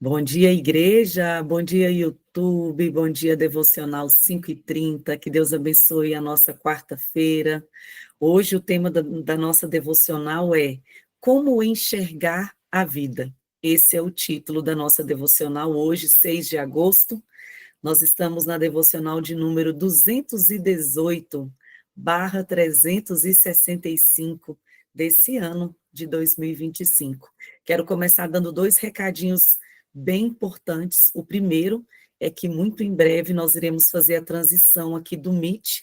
Bom dia, igreja, bom dia, YouTube, bom dia, Devocional 5h30, que Deus abençoe a nossa quarta-feira. Hoje o tema da nossa devocional é Como enxergar a vida. Esse é o título da nossa devocional hoje, 6 de agosto. Nós estamos na devocional de número 218/365 desse ano de 2025. Quero começar dando 2 recadinhos bem importantes. O primeiro é que muito em breve nós iremos fazer a transição aqui do Meet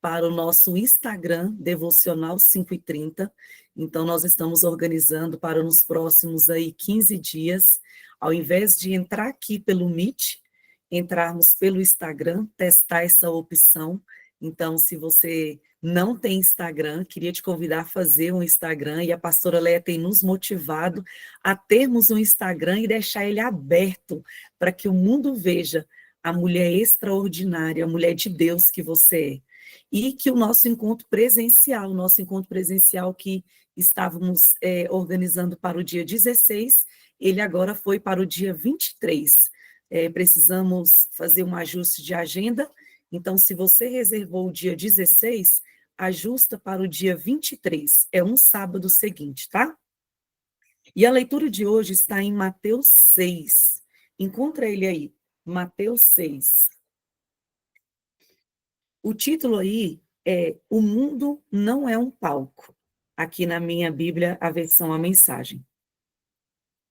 para o nosso Instagram, Devocional 5h30. Então, nós estamos organizando para nos próximos aí 15 dias, ao invés de entrar aqui pelo Meet, entrarmos pelo Instagram, testar essa opção. Então, se você não tem Instagram, queria te convidar a fazer um Instagram, e a pastora Leia tem nos motivado a termos um Instagram e deixar ele aberto para que o mundo veja a mulher extraordinária, a mulher de Deus que você é. E que o nosso encontro presencial que estávamos organizando para o dia 16, ele agora foi para o dia 23. Precisamos fazer um ajuste de agenda, então se você reservou o dia 16, ajusta para o dia 23, é um sábado seguinte, tá? E a leitura de hoje está em Mateus 6, encontra ele aí, Mateus 6. O título aí é O Mundo Não é um Palco, aqui na minha Bíblia, a versão, a mensagem.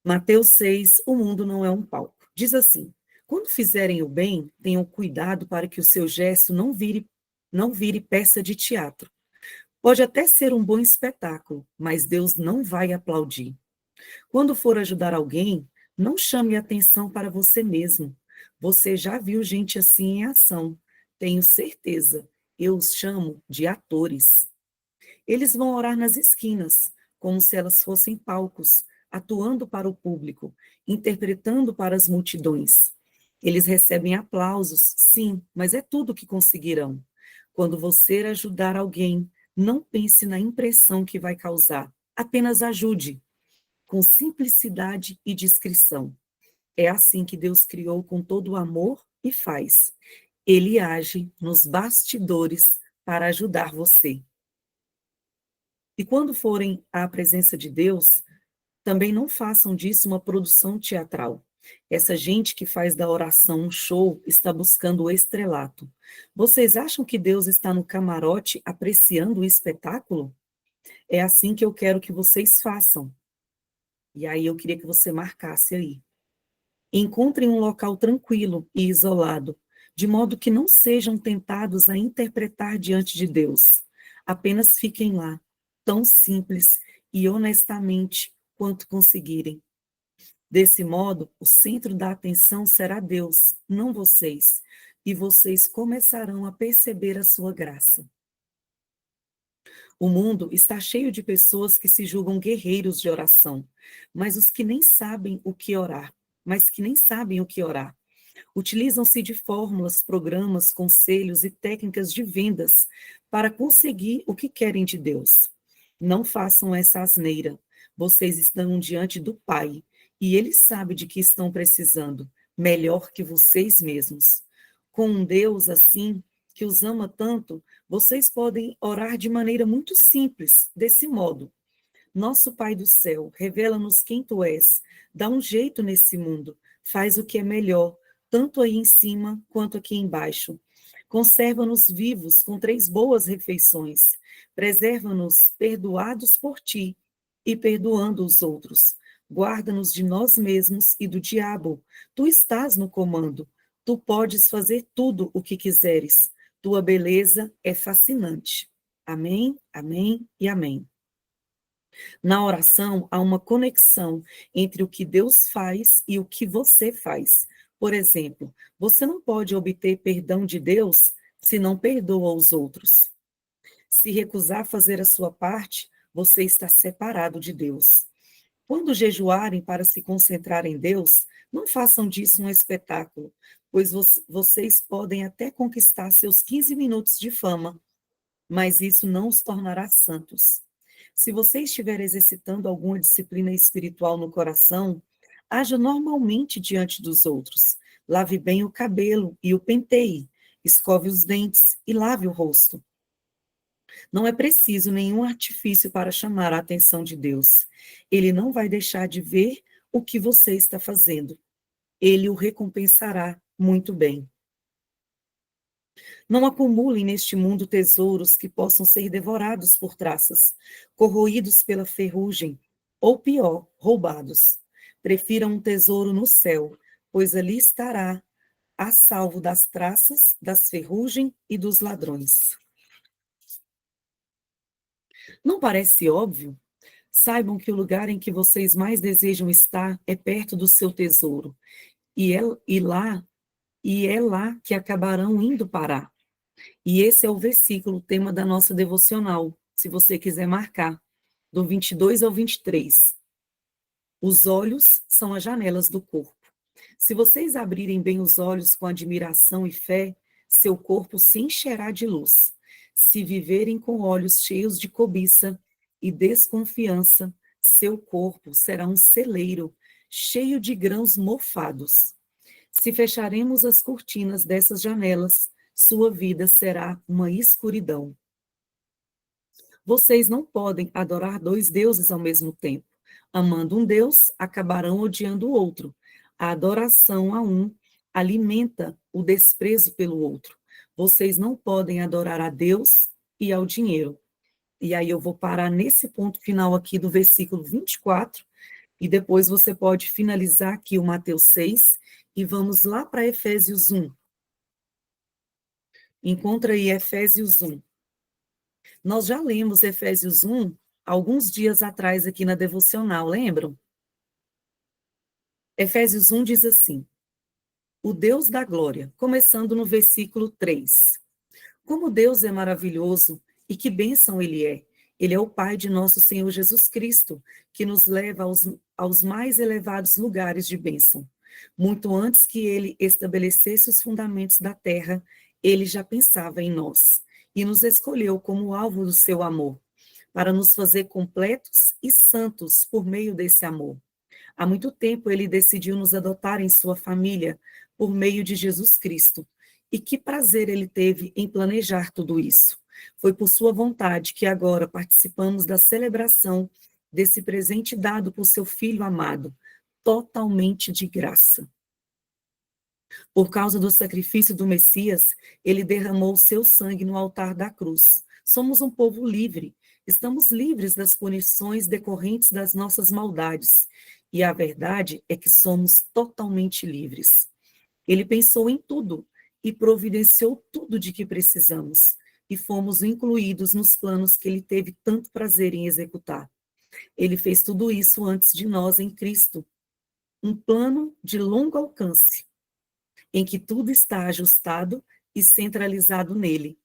Mateus 6, o mundo não é um palco. Diz assim: quando fizerem o bem, tenham cuidado para que o seu gesto não vire peça de teatro. Pode até ser um bom espetáculo, mas Deus não vai aplaudir. Quando for ajudar alguém, não chame atenção para você mesmo. Você já viu gente assim em ação. Tenho certeza. Eu os chamo de atores. Eles vão orar nas esquinas, como se elas fossem palcos, atuando para o público, interpretando para as multidões. Eles recebem aplausos, sim, mas é tudo o que conseguirão. Quando você ajudar alguém, não pense na impressão que vai causar. Apenas ajude, com simplicidade e discrição. É assim que Deus criou com todo o amor e faz. Ele age nos bastidores para ajudar você. E quando forem à presença de Deus, também não façam disso uma produção teatral. Essa gente que faz da oração um show está buscando o estrelato. Vocês acham que Deus está no camarote apreciando o espetáculo? É assim que eu quero que vocês façam. E aí eu queria que você marcasse aí. Encontrem um local tranquilo e isolado, de modo que não sejam tentados a interpretar diante de Deus. Apenas fiquem lá, tão simples e honestamente quanto conseguirem. Desse modo, o centro da atenção será Deus, não vocês, e vocês começarão a perceber a sua graça. O mundo está cheio de pessoas que se julgam guerreiros de oração, mas que nem sabem o que orar. Utilizam-se de fórmulas, programas, conselhos e técnicas de vendas para conseguir o que querem de Deus. Não façam essa asneira. Vocês estão diante do Pai e Ele sabe de que estão precisando, melhor que vocês mesmos. Com um Deus assim, que os ama tanto, vocês podem orar de maneira muito simples, desse modo: nosso Pai do céu, revela-nos quem tu és, dá um jeito nesse mundo, faz o que é melhor, tanto aí em cima quanto aqui embaixo. Conserva-nos vivos com 3 boas refeições, preserva-nos perdoados por ti e perdoando os outros. Guarda-nos de nós mesmos e do diabo. Tu estás no comando, tu podes fazer tudo o que quiseres. Tua beleza é fascinante. Amém, amém e amém. Na oração, há uma conexão entre o que Deus faz e o que você faz. Por exemplo, você não pode obter perdão de Deus se não perdoa os outros. Se recusar fazer a sua parte, você está separado de Deus. Quando jejuarem para se concentrar em Deus, não façam disso um espetáculo, pois vocês podem até conquistar seus 15 minutos de fama, mas isso não os tornará santos. Se você estiver exercitando alguma disciplina espiritual no coração, Haja normalmente diante dos outros. Lave bem o cabelo e o penteie. Escove os dentes e lave o rosto. Não é preciso nenhum artifício para chamar a atenção de Deus. Ele não vai deixar de ver o que você está fazendo. Ele o recompensará muito bem. Não acumulem neste mundo tesouros que possam ser devorados por traças, corroídos pela ferrugem, ou pior, roubados. Prefiram um tesouro no céu, pois ali estará a salvo das traças, das ferrugem e dos ladrões. Não parece óbvio? Saibam que o lugar em que vocês mais desejam estar é perto do seu tesouro, e é lá que acabarão indo parar. E esse é o versículo, tema da nossa devocional, se você quiser marcar, do 22 ao 23. Os olhos são as janelas do corpo. Se vocês abrirem bem os olhos com admiração e fé, seu corpo se encherá de luz. Se viverem com olhos cheios de cobiça e desconfiança, seu corpo será um celeiro cheio de grãos mofados. Se fecharemos as cortinas dessas janelas, sua vida será uma escuridão. Vocês não podem adorar dois deuses ao mesmo tempo. Amando um Deus, acabarão odiando o outro. A adoração a um alimenta o desprezo pelo outro. Vocês não podem adorar a Deus e ao dinheiro. E aí eu vou parar nesse ponto final aqui do versículo 24, e depois você pode finalizar aqui o Mateus 6, e vamos lá para Efésios 1. Encontra aí Efésios 1. Nós já lemos Efésios 1 alguns dias atrás aqui na devocional, lembram? Efésios 1 diz assim: o Deus da glória, começando no versículo 3. Como Deus é maravilhoso e que bênção Ele é! Ele é o Pai de nosso Senhor Jesus Cristo, que nos leva aos mais elevados lugares de bênção. Muito antes que Ele estabelecesse os fundamentos da terra, Ele já pensava em nós e nos escolheu como alvo do seu amor, para nos fazer completos e santos por meio desse amor. Há muito tempo Ele decidiu nos adotar em sua família por meio de Jesus Cristo. E que prazer Ele teve em planejar tudo isso. Foi por sua vontade que agora participamos da celebração desse presente dado por seu Filho amado, totalmente de graça. Por causa do sacrifício do Messias, Ele derramou seu sangue no altar da cruz. Somos um povo livre, estamos livres das punições decorrentes das nossas maldades. E a verdade é que somos totalmente livres. Ele pensou em tudo e providenciou tudo de que precisamos, e fomos incluídos nos planos que ele teve tanto prazer em executar. Ele fez tudo isso antes de nós em Cristo, um plano de longo alcance, em que tudo está ajustado e centralizado nele,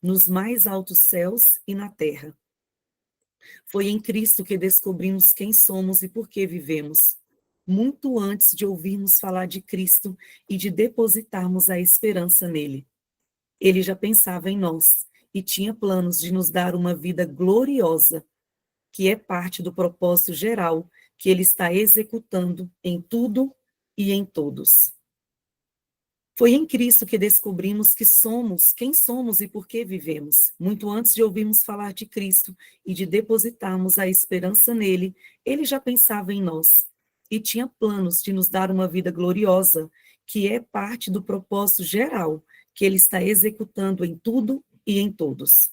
nos mais altos céus e na terra. Foi em Cristo que descobrimos quem somos e por que vivemos, muito antes de ouvirmos falar de Cristo e de depositarmos a esperança nele. Ele já pensava em nós e tinha planos de nos dar uma vida gloriosa, que é parte do propósito geral que ele está executando em tudo e em todos. Foi em Cristo que descobrimos que somos, quem somos e por que vivemos. Muito antes de ouvirmos falar de Cristo e de depositarmos a esperança nele, ele já pensava em nós e tinha planos de nos dar uma vida gloriosa, que é parte do propósito geral que ele está executando em tudo e em todos.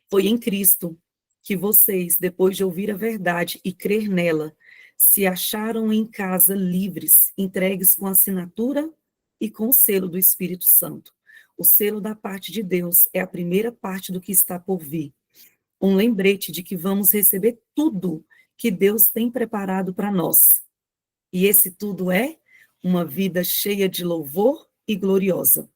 Foi em Cristo que vocês, depois de ouvir a verdade e crer nela, se acharam em casa livres, entregues com assinatura e com o selo do Espírito Santo. O selo da parte de Deus é a primeira parte do que está por vir. Um lembrete de que vamos receber tudo que Deus tem preparado para nós. E esse tudo é uma vida cheia de louvor e gloriosa.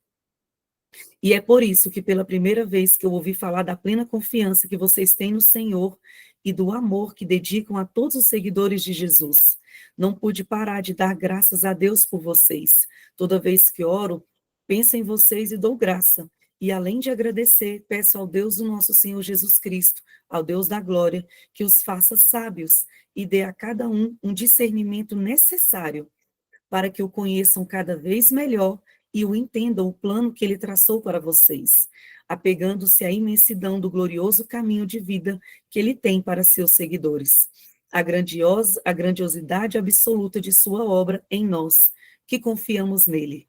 E é por isso que pela primeira vez que eu ouvi falar da plena confiança que vocês têm no Senhor e do amor que dedicam a todos os seguidores de Jesus, não pude parar de dar graças a Deus por vocês. Toda vez que oro, penso em vocês e dou graça. E além de agradecer, peço ao Deus do nosso Senhor Jesus Cristo, ao Deus da glória, que os faça sábios e dê a cada um discernimento necessário para que o conheçam cada vez melhor e o entendam o plano que ele traçou para vocês, apegando-se à imensidão do glorioso caminho de vida que ele tem para seus seguidores, a grandiosidade absoluta de sua obra em nós, que confiamos nele.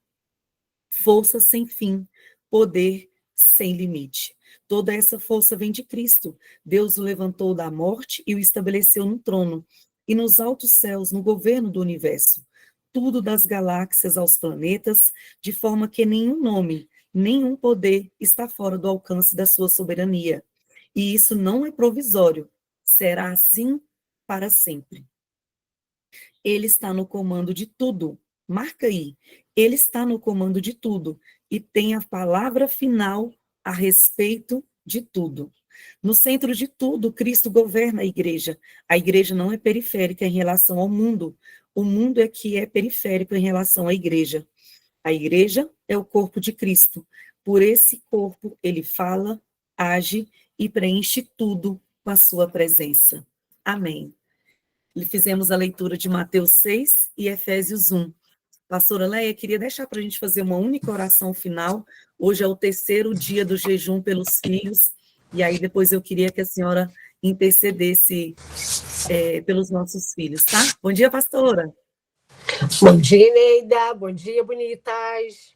Força sem fim, poder sem limite. Toda essa força vem de Cristo. Deus o levantou da morte e o estabeleceu no trono, e nos altos céus, no governo do universo. Tudo das galáxias aos planetas, de forma que nenhum nome, nenhum poder está fora do alcance da sua soberania. E isso não é provisório, será assim para sempre. Ele está no comando de tudo. Marca aí. Ele está no comando de tudo e tem a palavra final a respeito de tudo. No centro de tudo, Cristo governa a igreja. A igreja não é periférica em relação ao mundo. O mundo é que é periférico em relação à igreja. A igreja é o corpo de Cristo. Por esse corpo, ele fala, age e preenche tudo com a sua presença. Amém. Fizemos a leitura de Mateus 6 e Efésios 1. Pastora Leia, queria deixar para a gente fazer uma única oração final. Hoje é o terceiro dia do jejum pelos filhos, e aí depois eu queria que a senhora intercedesse pelos nossos filhos, tá? Bom dia, pastora. Bom dia, Neida. Bom dia, bonitas.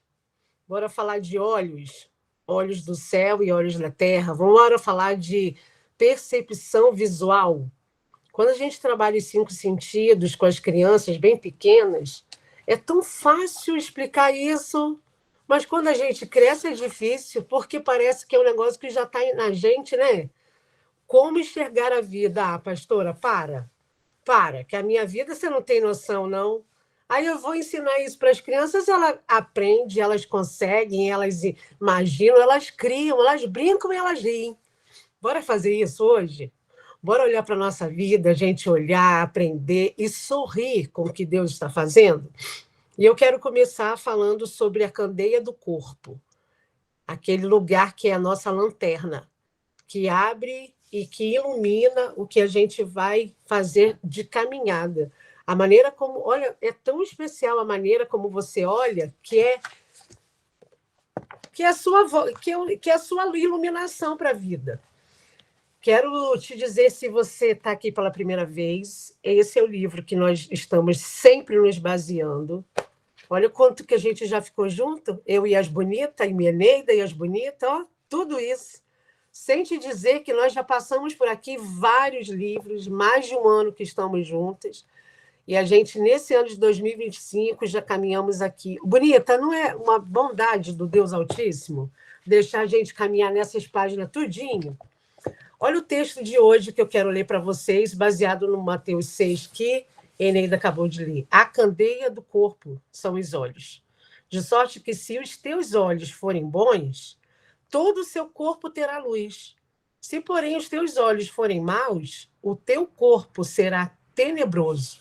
Bora falar de olhos. Olhos do céu e olhos da terra. Vamos falar de percepção visual. Quando a gente trabalha os 5 sentidos com as crianças bem pequenas, é tão fácil explicar isso, mas quando a gente cresce é difícil, porque parece que é um negócio que já está na gente, né? Como enxergar a vida? Ah, pastora, para, que a minha vida você não tem noção, não. Aí eu vou ensinar isso para as crianças, elas aprendem, elas conseguem, elas imaginam, elas criam, elas brincam e elas riem. Bora fazer isso hoje? Bora olhar para a nossa vida, a gente olhar, aprender e sorrir com o que Deus está fazendo? E eu quero começar falando sobre a candeia do corpo, aquele lugar que é a nossa lanterna, que abre e que ilumina o que a gente vai fazer de caminhada. A maneira como, olha, é tão especial a maneira como você olha, que é a sua iluminação para a vida. Quero te dizer, se você está aqui pela primeira vez, esse é o livro que nós estamos sempre nos baseando. Olha o quanto que a gente já ficou junto, eu e as bonitas, e minha Neida e as bonitas, ó, tudo isso. Sem te dizer que nós já passamos por aqui vários livros, mais de um ano que estamos juntas, e a gente, nesse ano de 2025, já caminhamos aqui. Bonita, não é uma bondade do Deus Altíssimo deixar a gente caminhar nessas páginas tudinho? Olha o texto de hoje que eu quero ler para vocês, baseado no Mateus 6, que Eneida acabou de ler. A candeia do corpo são os olhos. De sorte que, se os teus olhos forem bons, todo o seu corpo terá luz. Se, porém, os teus olhos forem maus, o teu corpo será tenebroso.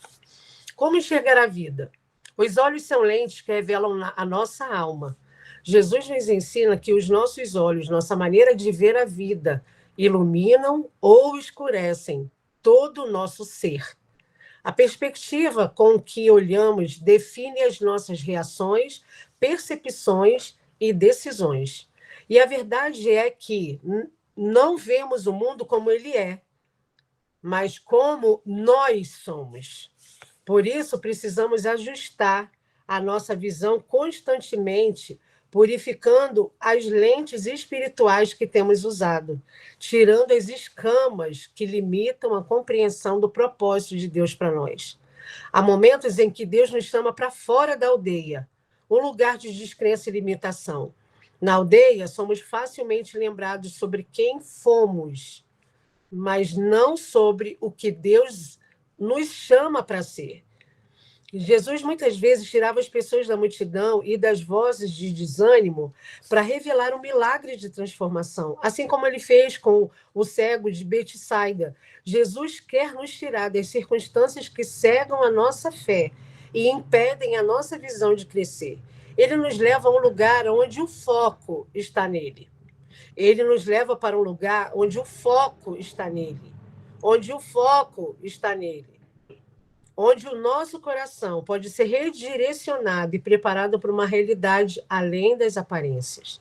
Como enxergar a vida? Os olhos são lentes que revelam a nossa alma. Jesus nos ensina que os nossos olhos, nossa maneira de ver a vida, iluminam ou escurecem todo o nosso ser. A perspectiva com que olhamos define as nossas reações, percepções e decisões. E a verdade é que não vemos o mundo como ele é, mas como nós somos. Por isso, precisamos ajustar a nossa visão constantemente, purificando as lentes espirituais que temos usado, tirando as escamas que limitam a compreensão do propósito de Deus para nós. Há momentos em que Deus nos chama para fora da aldeia, um lugar de descrença e limitação. Na aldeia, somos facilmente lembrados sobre quem fomos, mas não sobre o que Deus nos chama para ser. Jesus muitas vezes tirava as pessoas da multidão e das vozes de desânimo para revelar um milagre de transformação, assim como ele fez com o cego de Betsaida. Jesus quer nos tirar das circunstâncias que cegam a nossa fé e impedem a nossa visão de crescer. Ele nos leva a um lugar onde o foco está nele. Ele nos leva para um lugar onde o foco está nele. Onde o foco está nele. Onde o nosso coração pode ser redirecionado e preparado para uma realidade além das aparências.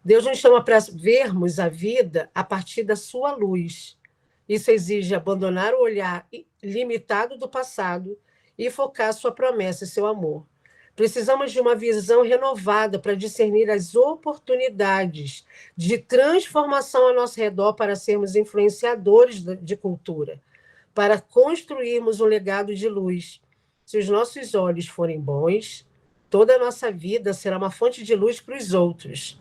Deus nos chama para vermos a vida a partir da sua luz. Isso exige abandonar o olhar limitado do passado e focar sua promessa e seu amor. Precisamos de uma visão renovada para discernir as oportunidades de transformação ao nosso redor para sermos influenciadores de cultura, para construirmos um legado de luz. Se os nossos olhos forem bons, toda a nossa vida será uma fonte de luz para os outros.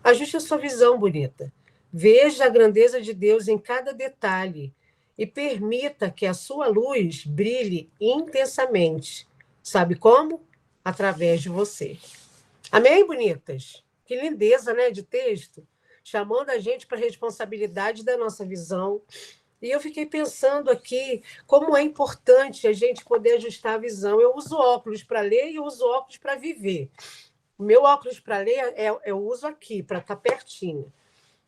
Ajuste a sua visão, bonita. Veja a grandeza de Deus em cada detalhe e permita que a sua luz brilhe intensamente. Sabe como? Através de você. Amém, bonitas? Que lindeza, né, de texto, chamando a gente para a responsabilidade da nossa visão. E eu fiquei pensando aqui como é importante a gente poder ajustar a visão. Eu uso óculos para ler e eu uso óculos para viver. O meu óculos para ler eu uso aqui, para estar pertinho.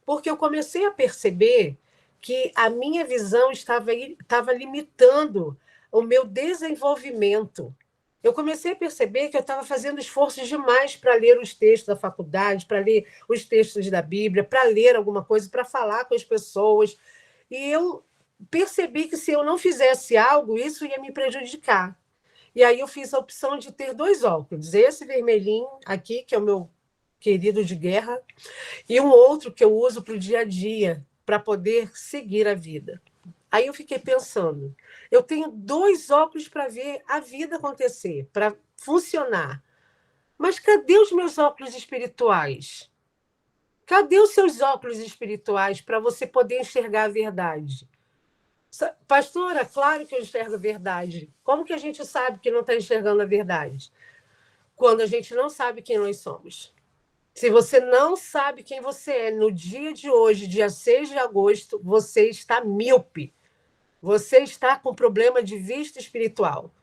Porque eu comecei a perceber que a minha visão estava limitando o meu desenvolvimento. Eu comecei a perceber que eu estava fazendo esforços demais para ler os textos da faculdade, para ler os textos da Bíblia, para ler alguma coisa, para falar com as pessoas. E eu percebi que se eu não fizesse algo, isso ia me prejudicar. E aí eu fiz a opção de ter 2 óculos, esse vermelhinho aqui, que é o meu querido de guerra, e um outro que eu uso para o dia a dia, para poder seguir a vida. Aí eu fiquei pensando, eu tenho 2 óculos para ver a vida acontecer, para funcionar. Mas cadê os meus óculos espirituais? Cadê os seus óculos espirituais para você poder enxergar a verdade? Pastora, claro que eu enxergo a verdade. Como que a gente sabe que não está enxergando a verdade? Quando a gente não sabe quem nós somos. Se você não sabe quem você é no dia de hoje, dia 6 de agosto, você está míope. Você está com problema de vista espiritual.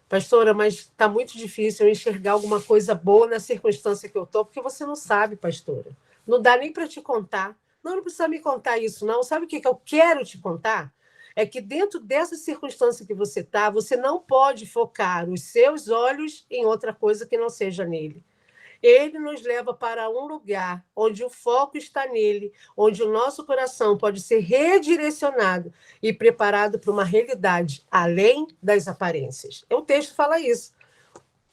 Pastora, mas está muito difícil eu enxergar alguma coisa boa na circunstância que eu estou, porque você não sabe, pastora. Não dá nem para te contar. Não precisa me contar isso, não. Sabe o que eu quero te contar? É que dentro dessa circunstância que você está, você não pode focar os seus olhos em outra coisa que não seja nele. Ele nos leva para um lugar onde o foco está nele, onde o nosso coração pode ser redirecionado e preparado para uma realidade além das aparências. O texto fala isso.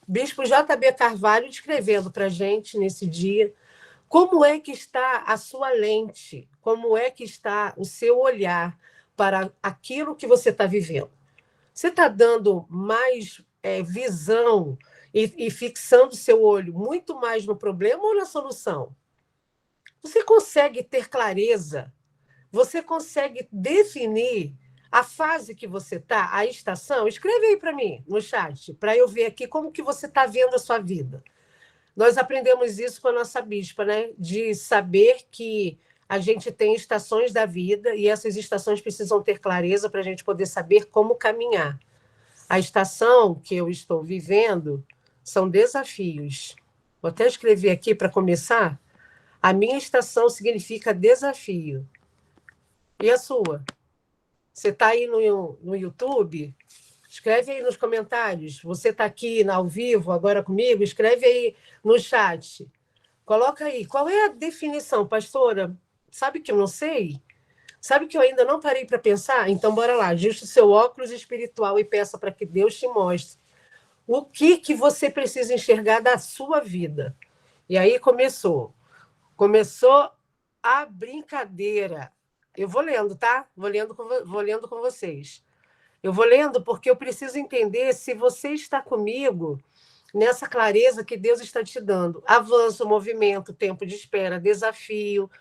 Bispo J.B. Carvalho escrevendo para a gente nesse dia como é que está a sua lente, como é que está o seu olhar para aquilo que você está vivendo. Você está dando mais visão e fixando seu olho muito mais no problema ou na solução? Você consegue ter clareza? Você consegue definir a fase que você está, a estação? Escreve aí para mim no chat, para eu ver aqui como que você está vendo a sua vida. Nós aprendemos isso com a nossa bispa, né? De saber que a gente tem estações da vida e essas estações precisam ter clareza para a gente poder saber como caminhar. A estação que eu estou vivendo são desafios. Vou até escrever aqui para começar. A minha estação significa desafio. E a sua? Você está aí no YouTube? Escreve aí nos comentários. Você está aqui ao vivo agora comigo? Escreve aí no chat. Coloca aí. Qual é a definição, pastora? Sabe que eu não sei? Sabe que eu ainda não parei para pensar? Então, bora lá. Ajuste o seu óculos espiritual e peça para que Deus te mostre o que você precisa enxergar da sua vida. E aí começou a brincadeira. Eu vou lendo, tá? Vou lendo com vocês. Eu vou lendo porque eu preciso entender se você está comigo nessa clareza que Deus está te dando. Avanço, movimento, tempo de espera, desafio,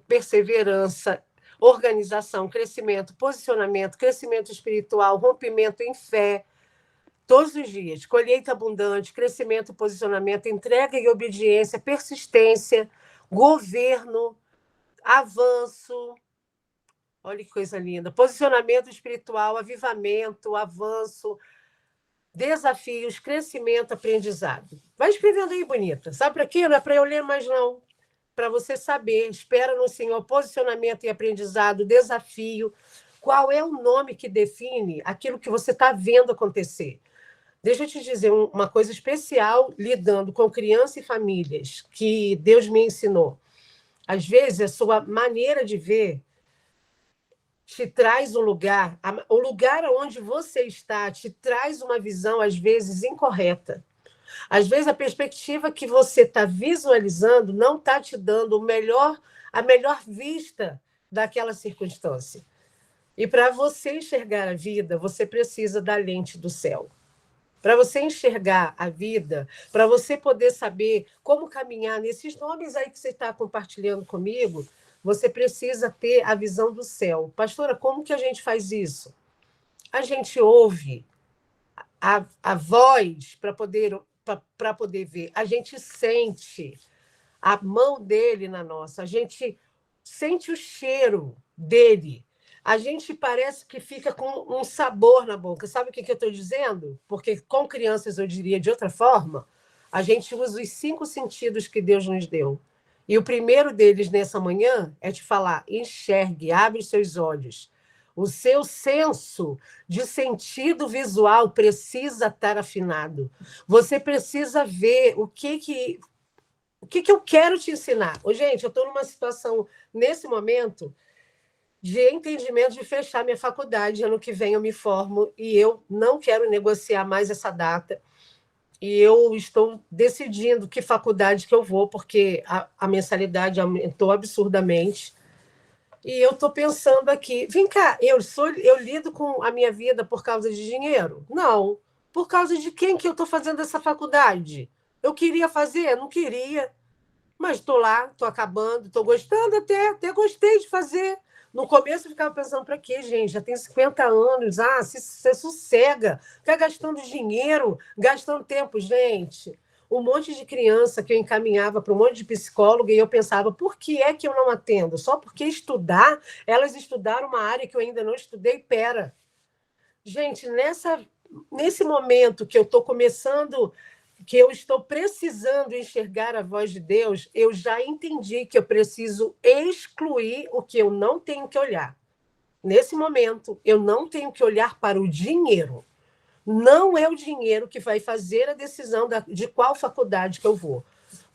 perseverança, organização, crescimento, posicionamento, crescimento espiritual, rompimento em fé, todos os dias, colheita abundante, crescimento e posicionamento, entrega e obediência, persistência, governo, avanço, olha que coisa linda, posicionamento espiritual, avivamento, avanço, desafios, crescimento, aprendizado. Vai escrevendo aí, bonita. Sabe para quê? Não é para eu ler mais, não. Para você saber. Espera no Senhor, posicionamento e aprendizado, desafio. Qual é o nome que define aquilo que você está vendo acontecer? Deixa eu te dizer uma coisa especial lidando com crianças e famílias que Deus me ensinou. Às vezes, a sua maneira de ver te traz um lugar, o lugar onde você está te traz uma visão, às vezes, incorreta. Às vezes, a perspectiva que você está visualizando não está te dando a melhor vista daquela circunstância. E para você enxergar a vida, você precisa da lente do céu. Para você enxergar a vida, para você poder saber como caminhar nesses nomes aí que você está compartilhando comigo, você precisa ter a visão do céu. Pastora, como que a gente faz isso? A gente ouve a voz para poder ver, a gente sente a mão dele na nossa, a gente sente o cheiro dele. A gente parece que fica com um sabor na boca. Sabe o que eu estou dizendo? Porque com crianças eu diria de outra forma. A gente usa os 5 sentidos que Deus nos deu. E o primeiro deles nessa manhã é te falar: enxergue, abre os seus olhos. O seu senso de sentido visual precisa estar afinado. Você precisa ver o que eu quero te ensinar. Ô, gente, eu estou numa situação, nesse momento, de entendimento de fechar minha faculdade. Ano que vem eu me formo e eu não quero negociar mais essa data. E eu estou decidindo que faculdade que eu vou, porque a mensalidade aumentou absurdamente. E eu estou pensando aqui, vem cá, eu lido com a minha vida por causa de dinheiro? Não. Por causa de quem que eu estou fazendo essa faculdade? Eu queria fazer? Não queria. Mas estou lá, estou acabando, estou gostando até gostei de fazer. No começo eu ficava pensando, para quê, gente? Já tem 50 anos, se sossega, fica gastando dinheiro, gastando tempo. Gente, um monte de criança que eu encaminhava para um monte de psicólogo e eu pensava, por que é que eu não atendo? Só porque estudar, elas estudaram uma área que eu ainda não estudei, pera. Gente, nesse momento que eu estou começando, que eu estou precisando enxergar a voz de Deus, eu já entendi que eu preciso excluir o que eu não tenho que olhar. Nesse momento, eu não tenho que olhar para o dinheiro. Não é o dinheiro que vai fazer a decisão de qual faculdade que eu vou.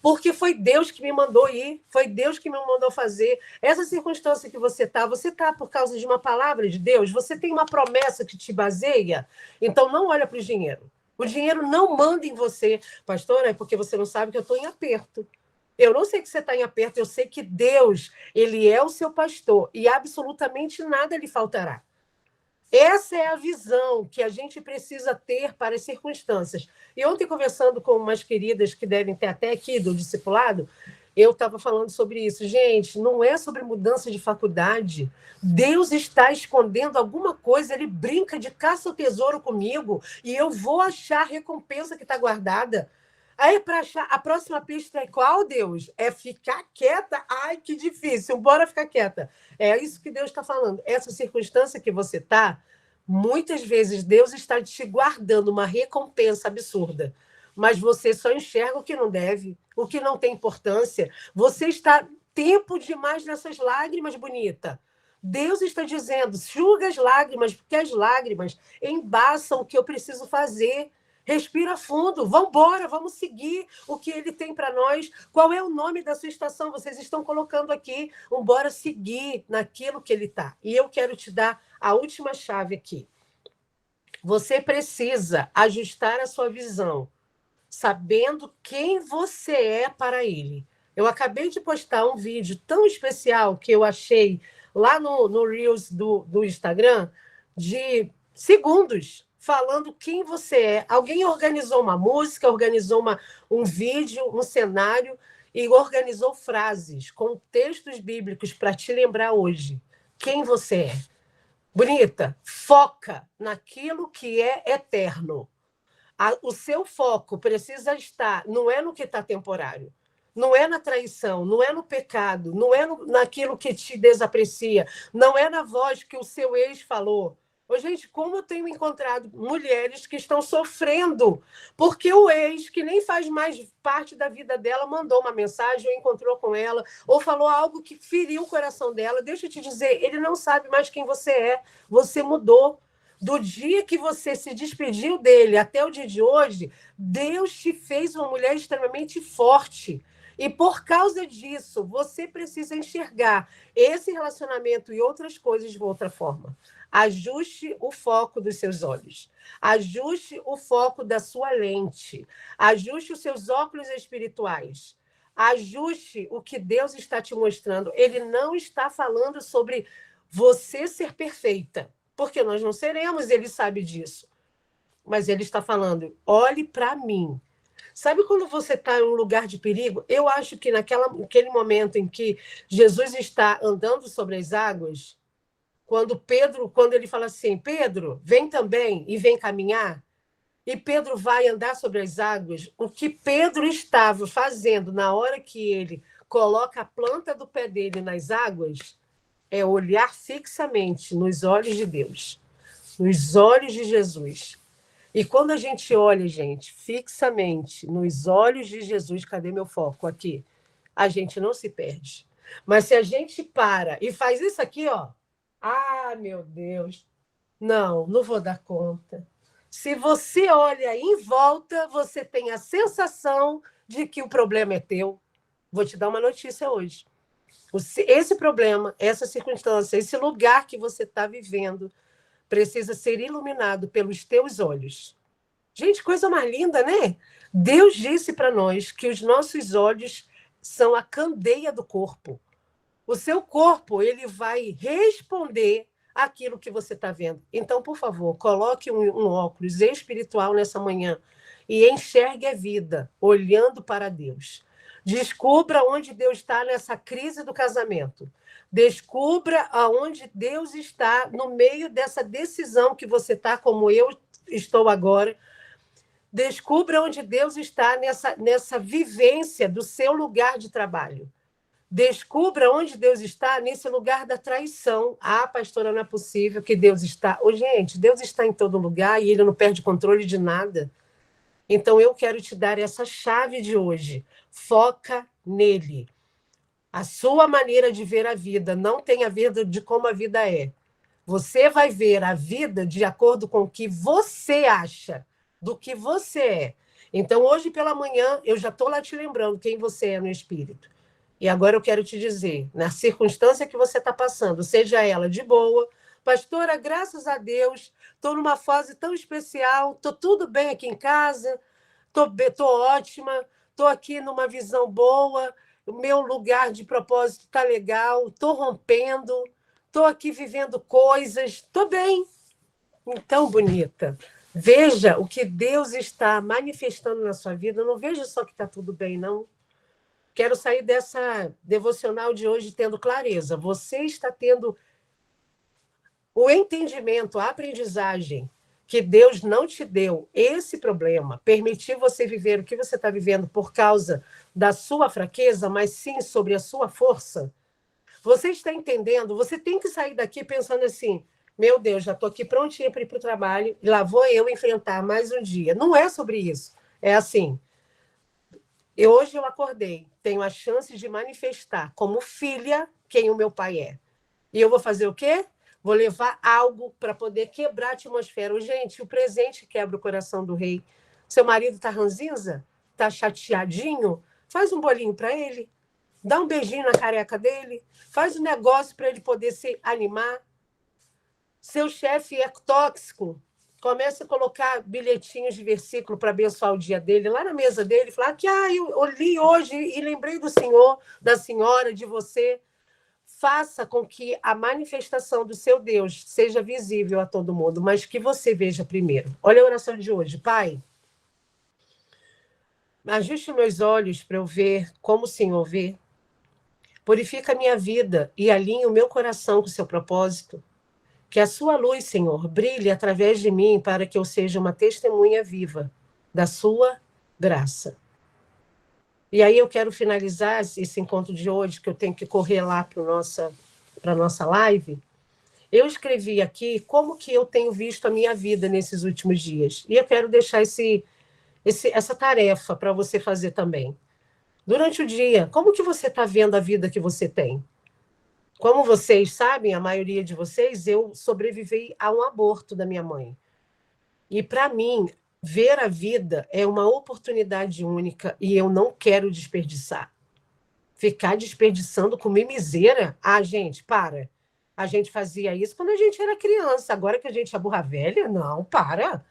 Porque foi Deus que me mandou ir, foi Deus que me mandou fazer. Essa circunstância que você está por causa de uma palavra de Deus, você tem uma promessa que te baseia, então não olha para o dinheiro. O dinheiro não manda em você. Pastor, é porque você não sabe que eu estou em aperto. Eu não sei que você está em aperto, eu sei que Deus, ele é o seu pastor e absolutamente nada lhe faltará. Essa é a visão que a gente precisa ter para as circunstâncias. E ontem, conversando com umas queridas que devem ter até aqui do discipulado, eu estava falando sobre isso. Gente, não é sobre mudança de faculdade. Deus está escondendo alguma coisa, ele brinca de caça ao tesouro comigo e eu vou achar a recompensa que está guardada. Aí, para achar, a próxima pista é qual, Deus? É ficar quieta? Ai, que difícil, bora ficar quieta. É isso que Deus está falando. Essa circunstância que você está, muitas vezes Deus está te guardando uma recompensa absurda, mas você só enxerga o que não deve, o que não tem importância. Você está tempo demais nessas lágrimas, bonita. Deus está dizendo, enxuga as lágrimas, porque as lágrimas embaçam o que eu preciso fazer. Respira fundo, vamos embora, vamos seguir o que ele tem para nós. Qual é o nome da sua estação? Vocês estão colocando aqui, embora seguir naquilo que ele está. E eu quero te dar a última chave aqui. Você precisa ajustar a sua visão, sabendo quem você é para ele. Eu acabei de postar um vídeo tão especial que eu achei lá no Reels do Instagram, de segundos, falando quem você é. Alguém organizou uma música, organizou um vídeo, um cenário, e organizou frases com textos bíblicos para te lembrar hoje quem você é. Bonita, foca naquilo que é eterno. O seu foco precisa estar, não é no que está temporário, não é na traição, não é no pecado, não é naquilo que te desaprecia, não é na voz que o seu ex falou. Ô, gente, como eu tenho encontrado mulheres que estão sofrendo porque o ex, que nem faz mais parte da vida dela, mandou uma mensagem, ou encontrou com ela, ou falou algo que feriu o coração dela. Deixa eu te dizer, ele não sabe mais quem você é. Você mudou. Do dia que você se despediu dele até o dia de hoje, Deus te fez uma mulher extremamente forte. E por causa disso, você precisa enxergar esse relacionamento e outras coisas de outra forma. Ajuste o foco dos seus olhos. Ajuste o foco da sua lente. Ajuste os seus óculos espirituais. Ajuste o que Deus está te mostrando. Ele não está falando sobre você ser perfeita, porque nós não seremos, ele sabe disso. Mas ele está falando, olhe para mim. Sabe quando você está em um lugar de perigo? Eu acho que naquele momento em que Jesus está andando sobre as águas, quando ele fala assim, Pedro, vem também e vem caminhar, e Pedro vai andar sobre as águas, o que Pedro estava fazendo na hora que ele coloca a planta do pé dele nas águas é olhar fixamente nos olhos de Deus, nos olhos de Jesus. E quando a gente olha, gente, fixamente nos olhos de Jesus, cadê meu foco? Aqui. A gente não se perde. Mas se a gente para e faz isso aqui, ó, ah, meu Deus, não vou dar conta. Se você olha em volta, você tem a sensação de que o problema é teu. Vou te dar uma notícia hoje. Esse problema, essa circunstância, esse lugar que você está vivendo, precisa ser iluminado pelos teus olhos. Gente, coisa mais linda, né? Deus disse para nós que os nossos olhos são a candeia do corpo. O seu corpo, ele vai responder aquilo que você está vendo. Então, por favor, coloque um óculos espiritual nessa manhã e enxergue a vida olhando para Deus. Descubra onde Deus está nessa crise do casamento. Descubra aonde Deus está no meio dessa decisão que você está, como eu estou agora. Descubra onde Deus está nessa vivência do seu lugar de trabalho. Descubra onde Deus está nesse lugar da traição. Ah, pastora, não é possível que Deus está... gente, Deus está em todo lugar e ele não perde controle de nada. Então, eu quero te dar essa chave de hoje. Foca nele. A sua maneira de ver a vida não tem a ver de como a vida é. Você vai ver a vida de acordo com o que você acha, do que você é. Então, hoje pela manhã, eu já estou lá te lembrando quem você é no espírito. E agora eu quero te dizer, na circunstância que você está passando, seja ela de boa, pastora, graças a Deus, estou numa fase tão especial, estou tudo bem aqui em casa, estou ótima, estou aqui numa visão boa, o meu lugar de propósito está legal, estou rompendo, estou aqui vivendo coisas, estou bem. Então, bonita, veja o que Deus está manifestando na sua vida, não veja só que está tudo bem, não. Quero sair dessa devocional de hoje tendo clareza. Você está tendo o entendimento, a aprendizagem que Deus não te deu esse problema, permitir você viver o que você está vivendo por causa da sua fraqueza, mas sim sobre a sua força. Você está entendendo? Você tem que sair daqui pensando assim, meu Deus, já estou aqui prontinha para ir para o trabalho, e lá vou eu enfrentar mais um dia. Não é sobre isso. É assim, hoje eu acordei, tenho a chance de manifestar como filha quem o meu pai é. E eu vou fazer o quê? Vou levar algo para poder quebrar a atmosfera. Gente, o presente quebra o coração do rei. Seu marido está ranzinza? Está chateadinho? Faz um bolinho para ele. Dá um beijinho na careca dele. Faz um negócio para ele poder se animar. Seu chefe é tóxico? Comece a colocar bilhetinhos de versículo para abençoar o dia dele, lá na mesa dele, falar que eu li hoje e lembrei do senhor, da senhora, de você. Faça com que a manifestação do seu Deus seja visível a todo mundo, mas que você veja primeiro. Olha a oração de hoje. Pai, ajuste meus olhos para eu ver como o Senhor vê. Purifica a minha vida e alinhe o meu coração com o seu propósito. Que a sua luz, Senhor, brilhe através de mim para que eu seja uma testemunha viva da sua graça. E aí eu quero finalizar esse encontro de hoje, que eu tenho que correr lá para a nossa live. eu escrevi aqui como que eu tenho visto a minha vida nesses últimos dias. E eu quero deixar essa tarefa para você fazer também. Durante o dia, como que você está vendo a vida que você tem? Como vocês sabem, a maioria de vocês, eu sobrevivi a um aborto da minha mãe. E para mim, ver a vida é uma oportunidade única e eu não quero desperdiçar. Ficar desperdiçando com mimiseira? Ah, gente, para. A gente fazia isso quando a gente era criança. Agora que a gente é burra velha, não, para.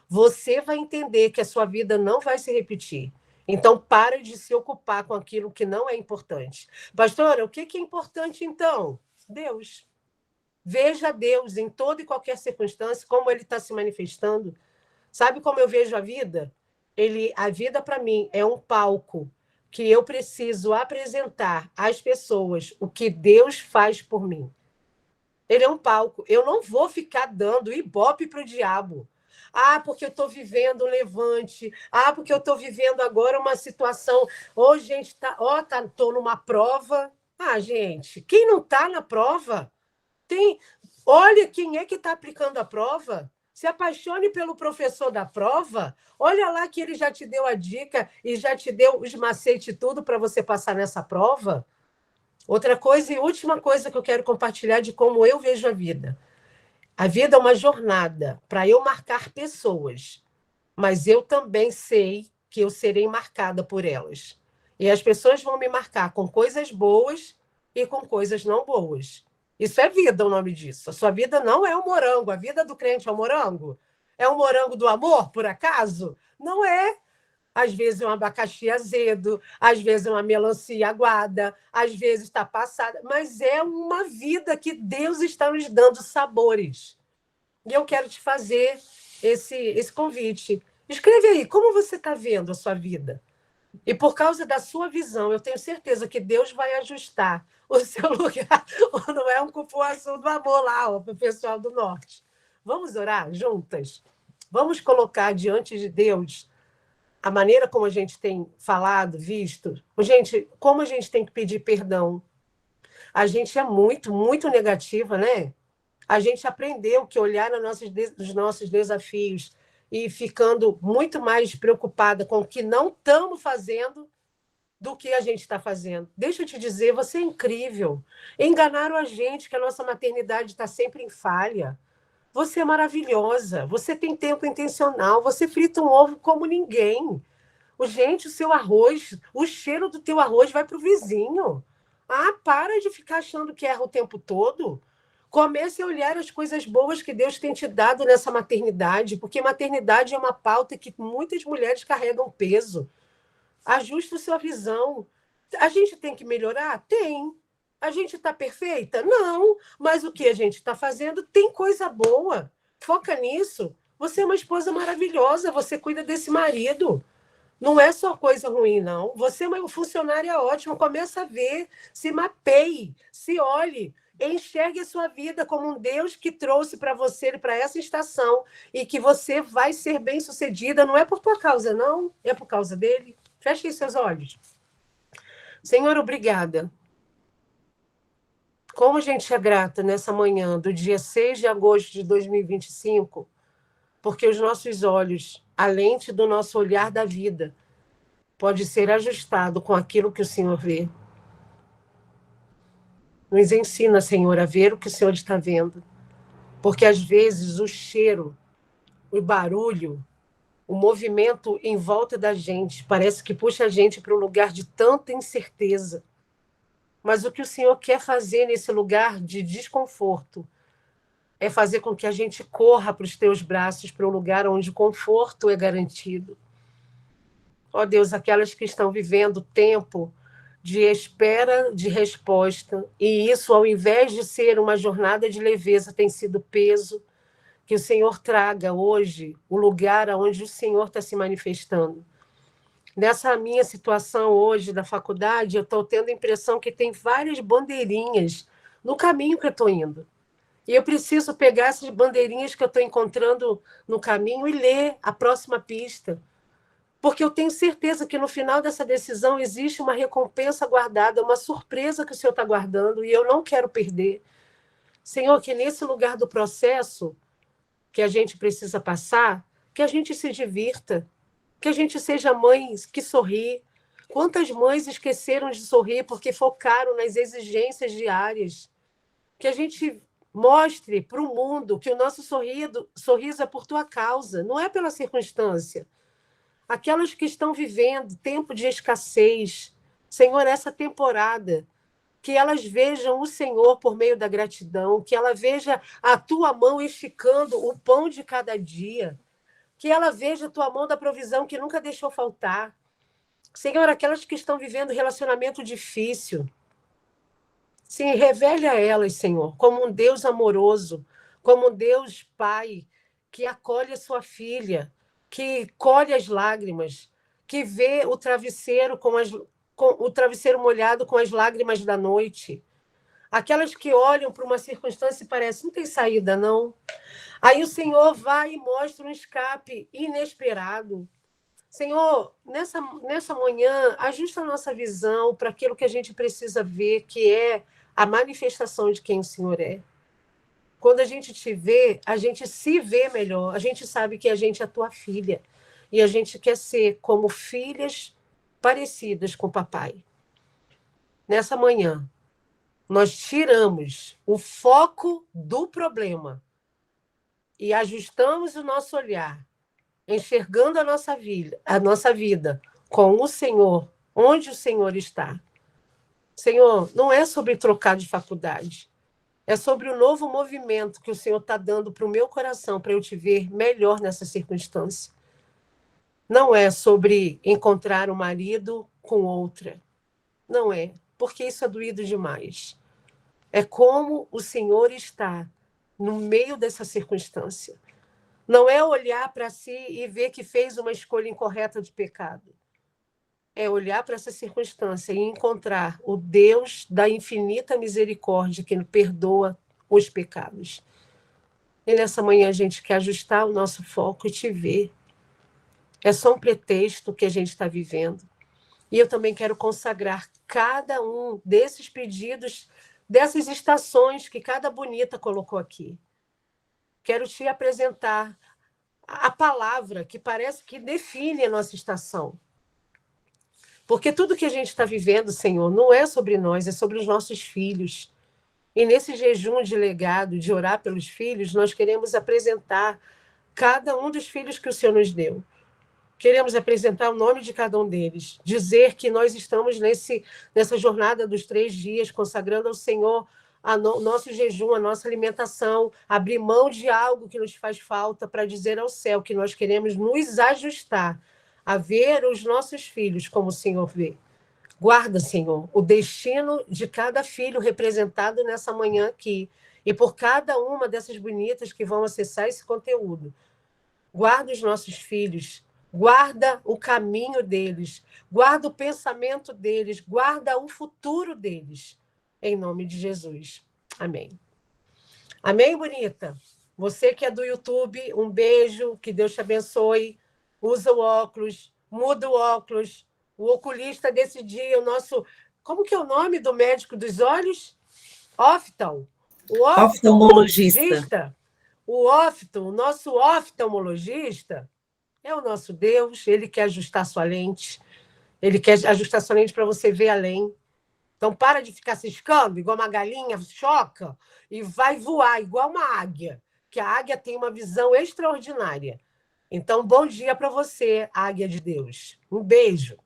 Você vai entender que a sua vida não vai se repetir. Então, para de se ocupar com aquilo que não é importante. Pastora, o que é importante então? Deus. Veja Deus em toda e qualquer circunstância, como ele está se manifestando. Sabe como eu vejo a vida? A vida, para mim, é um palco que eu preciso apresentar às pessoas o que Deus faz por mim. Ele é um palco. Eu não vou ficar dando ibope para o diabo. Ah, porque eu estou vivendo um levante. Ah, porque eu estou vivendo agora uma situação. Ô, gente, estou numa prova. Ah, gente, quem não está na prova, tem. Olha quem é que está aplicando a prova. Se apaixone pelo professor da prova. Olha lá que ele já te deu a dica e já te deu os macetes e tudo para você passar nessa prova. Outra coisa e última coisa que eu quero compartilhar de como eu vejo a vida. A vida é uma jornada para eu marcar pessoas, mas eu também sei que eu serei marcada por elas. E as pessoas vão me marcar com coisas boas e com coisas não boas. Isso é vida, o nome disso. A sua vida não é um morango. A vida do crente é um morango? É um morango do amor, por acaso? Não é. Às vezes é um abacaxi azedo, às vezes é uma melancia aguada, às vezes está passada, mas é uma vida que Deus está nos dando sabores. E eu quero te fazer esse convite. Escreve aí, como você está vendo a sua vida? E por causa da sua visão, eu tenho certeza que Deus vai ajustar o seu lugar. Não é um cupuaçu do amor lá, para o pessoal do norte. Vamos orar juntas? Vamos colocar diante de Deus a maneira como a gente tem falado, visto. Gente, como a gente tem que pedir perdão. A gente é muito, muito negativa, né? A gente aprendeu que olhar nos nossos desafios e ficando muito mais preocupada com o que não estamos fazendo do que a gente está fazendo. Deixa eu te dizer, você é incrível. Enganaram a gente que a nossa maternidade está sempre em falha. Você é maravilhosa, você tem tempo intencional, você frita um ovo como ninguém. Gente, o seu arroz, o cheiro do teu arroz vai para o vizinho. Ah, para de ficar achando que erra o tempo todo. Comece a olhar as coisas boas que Deus tem te dado nessa maternidade, porque maternidade é uma pauta que muitas mulheres carregam peso. Ajuste a sua visão. A gente tem que melhorar? Tem. A gente está perfeita? Não. Mas o que a gente está fazendo tem coisa boa. Foca nisso. Você é uma esposa maravilhosa, você cuida desse marido. Não é só coisa ruim, não. Você é uma funcionária ótima. Começa a ver, se mapeie, se olhe, enxergue a sua vida como um Deus que trouxe para você, para essa estação, e que você vai ser bem-sucedida. Não é por tua causa, não. É por causa dele. Feche seus olhos. Senhor, obrigada. Como a gente é grata nessa manhã do dia 6 de agosto de 2025, porque os nossos olhos, a lente do nosso olhar da vida, pode ser ajustado com aquilo que o Senhor vê. Nos ensina, Senhor, a ver o que o Senhor está vendo. Porque, às vezes, o cheiro, o barulho, o movimento em volta da gente parece que puxa a gente para um lugar de tanta incerteza. Mas o que o Senhor quer fazer nesse lugar de desconforto é fazer com que a gente corra para os teus braços, para um lugar onde o conforto é garantido. Ó Deus, aquelas que estão vivendo tempo de espera de resposta, e isso, ao invés de ser uma jornada de leveza, tem sido peso, que o Senhor traga hoje o lugar onde o Senhor está se manifestando. Nessa minha situação hoje da faculdade, eu estou tendo a impressão que tem várias bandeirinhas no caminho que eu estou indo. E eu preciso pegar essas bandeirinhas que eu estou encontrando no caminho e ler a próxima pista. Porque eu tenho certeza que no final dessa decisão existe uma recompensa guardada, uma surpresa que o Senhor está guardando, e eu não quero perder. Senhor, que nesse lugar do processo que a gente precisa passar, que a gente se divirta, que a gente seja mães que sorri. Quantas mães esqueceram de sorrir porque focaram nas exigências diárias? Que a gente mostre para o mundo que o nosso sorriso é por tua causa, não é pela circunstância. Aquelas que estão vivendo tempo de escassez, Senhor, essa temporada, que elas vejam o Senhor por meio da gratidão, que ela veja a tua mão esticando o pão de cada dia, que ela veja a tua mão da provisão que nunca deixou faltar. Senhor, aquelas que estão vivendo relacionamento difícil, sim, revele a elas, Senhor, como um Deus amoroso, como um Deus Pai, que acolhe a sua filha, que colhe as lágrimas, que vê o travesseiro com o travesseiro molhado com as lágrimas da noite. Aquelas que olham para uma circunstância e parecem, não tem saída, não. Aí o Senhor vai e mostra um escape inesperado. Senhor, nessa manhã, ajusta a nossa visão para aquilo que a gente precisa ver, que é a manifestação de quem o Senhor é. Quando a gente te vê, a gente se vê melhor, a gente sabe que a gente é tua filha, e a gente quer ser como filhas parecidas com o papai. Nessa manhã, nós tiramos o foco do problema e ajustamos o nosso olhar, enxergando a nossa vida com o Senhor, onde o Senhor está. Senhor, não é sobre trocar de faculdade, é sobre o novo movimento que o Senhor está dando para o meu coração, para eu te ver melhor nessa circunstância. Não é sobre encontrar um marido com outra. Não é, porque isso é doído demais. É como o Senhor está no meio dessa circunstância. Não é olhar para si e ver que fez uma escolha incorreta de pecado. É olhar para essa circunstância e encontrar o Deus da infinita misericórdia que perdoa os pecados. E nessa manhã a gente quer ajustar o nosso foco e te ver. É só um pretexto que a gente está vivendo. E eu também quero consagrar cada um desses pedidos, dessas estações que cada bonita colocou aqui. Quero te apresentar a palavra que parece que define a nossa estação. Porque tudo que a gente está vivendo, Senhor, não é sobre nós, é sobre os nossos filhos. E nesse jejum de legado, de orar pelos filhos, nós queremos apresentar cada um dos filhos que o Senhor nos deu. Queremos apresentar o nome de cada um deles, dizer que nós estamos nessa jornada dos 3 dias, consagrando ao Senhor o nosso jejum, a nossa alimentação, abrir mão de algo que nos faz falta para dizer ao céu que nós queremos nos ajustar a ver os nossos filhos como o Senhor vê. Guarda, Senhor, o destino de cada filho representado nessa manhã aqui e por cada uma dessas bonitas que vão acessar esse conteúdo. Guarda os nossos filhos, guarda o caminho deles, guarda o pensamento deles, guarda o futuro deles. Em nome de Jesus. Amém. Amém, bonita? Você que é do YouTube, um beijo, que Deus te abençoe. Usa o óculos, muda o óculos. O oculista desse dia, o nosso... Como que é o nome do médico dos olhos? Oftalmo. O oftalmologista. O nosso oftalmologista, é o nosso Deus, ele quer ajustar sua lente. Ele quer ajustar sua lente para você ver além. Então, para de ficar ciscando, igual uma galinha, choca, e vai voar, igual uma águia, que a águia tem uma visão extraordinária. Então, bom dia para você, águia de Deus. Um beijo.